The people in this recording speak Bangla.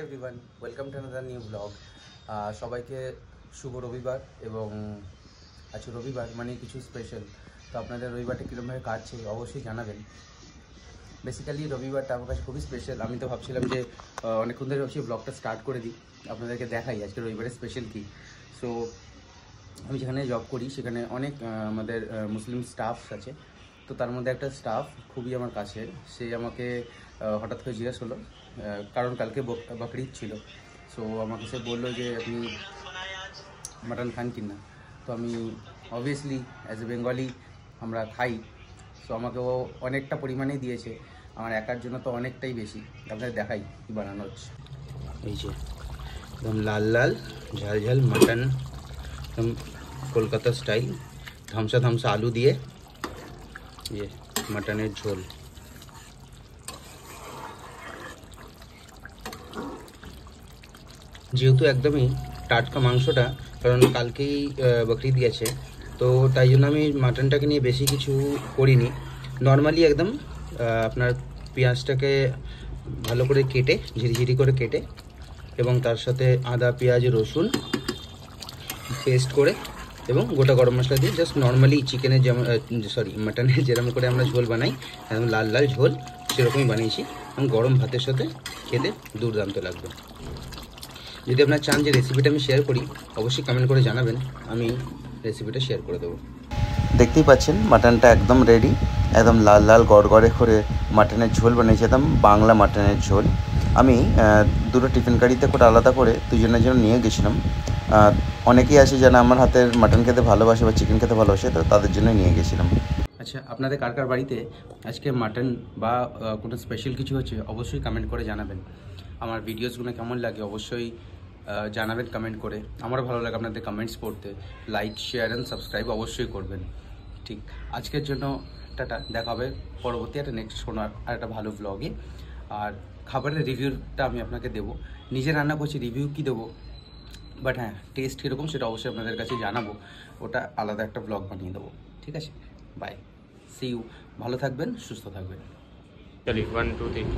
Everyone welcome to another new blog. সবাইকে শুভ রবিবার। এবং আজকে রবিবার মানে কিছু স্পেশাল। তো আপনাদের রবিবারটা কীরকমভাবে কাটছে অবশ্যই জানাবেন। বেসিক্যালি রবিবারটা আমার কাছে খুবই স্পেশাল। আমি তো ভাবছিলাম যে অনেকক্ষণ ধরে ভাবছি ব্লগটা স্টার্ট করে দিই, আপনাদেরকে দেখাই আজকে রবিবারের স্পেশাল কী। সো আমি যেখানে জব করি সেখানে অনেক আমাদের মুসলিম স্টাফ আছে। তো তার মধ্যে একটা স্টাফ খুবই আমার কাছের, সে আমাকে হঠাৎ করে জিজ্ঞেস হলো, কারণ কালকে বকরিদ ছিল। সো আমাকে সে বললো যে আপনি মাটন খান কি না। তো আমি অবভিয়াসলি অ্যাজ এ বেঙ্গলি আমরা খাই। সো আমাকে ও অনেকটা পরিমাণেই দিয়েছে, আমার একার জন্য তো অনেকটাই বেশি। আপনাদের দেখাই কী বানানো হচ্ছে। এই যে একদম লাল লাল ঝাল ঝাল মাটন, একদম কলকাতা স্টাইল, ধামসা ধামসা আলু দিয়ে ये मटনের ঝোল। যেহেতু একদমই টাটকা মাংসটা, কারণ কালকেই বকরিদ গেছে, তো তাই জন্য আমি মাটনটাকে নিয়ে বেশি কিছু করিনি। নর্মালি একদম আপনার পেঁয়াজটাকে ভালো করে কেটে ঝিরিঝিরি করে কেটে এবং তার সাথে আদা পেঁয়াজ রসুন পেস্ট করে এবং গোটা গরম মশলা দিয়ে জাস্ট নর্মালি চিকেনের যেমন মাটনের যেরকম করে আমরা ঝোল বানাই, একদম লাল লাল ঝোল সেরকমই বানিয়েছি এবং গরম ভাতের সাথে খেতে দুর্দান্ত লাগবে। যদি আপনারা চান যে রেসিপিটা আমি শেয়ার করি, অবশ্যই কমেন্ট করে জানাবেন, আমি রেসিপিটা শেয়ার করে দেবো। দেখতেই পাচ্ছেন মাটনটা একদম রেডি, একদম লাল লাল গড়গড়ে করে মাটনের ঝোল বানিয়েছি, একদম বাংলা মাটনের ঝোল। আমি দুটো টিফিন কারিতে করে আলাদা করে দুজনের জন্য নিয়ে গেছিলাম। অনেকেই আছে যারা আমার হাতের মাটন খেতে ভালোবাসে বা চিকেন খেতে ভালোবাসে, তো তাদের জন্য নিয়ে গেছিলাম। আচ্ছা, আপনাদের কার কার বাড়িতে আজকে মাটন বা কোনো স্পেশাল কিছু হচ্ছে অবশ্যই কমেন্ট করে জানাবেন। আমার ভিডিওসগুলো কেমন লাগে অবশ্যই জানাবেন কমেন্ট করে। আমারও ভালো লাগে আপনাদের কমেন্টস পড়তে। লাইক শেয়ার অ্যান্ড সাবস্ক্রাইব অবশ্যই করবেন। ঠিক, আজকের জন্য টাটা, দেখা হবে পরবর্তী একটা নেক্সট শোনার আর একটা ভালো ব্লগে। আর খাবারের রিভিউটা আমি আপনাকে দেবো, নিজে রান্না করছি, রিভিউ কী দেবো, বাট হ্যাঁ টেস্ট কীরকম সেটা অবশ্যই আপনাদের কাছে জানাবো। ওটা আলাদা একটা ব্লগ বানিয়ে দেবো। ঠিক আছে, বাই, সি ইউ। ভালো থাকবেন, সুস্থ থাকবেন। চলি 1 2 3।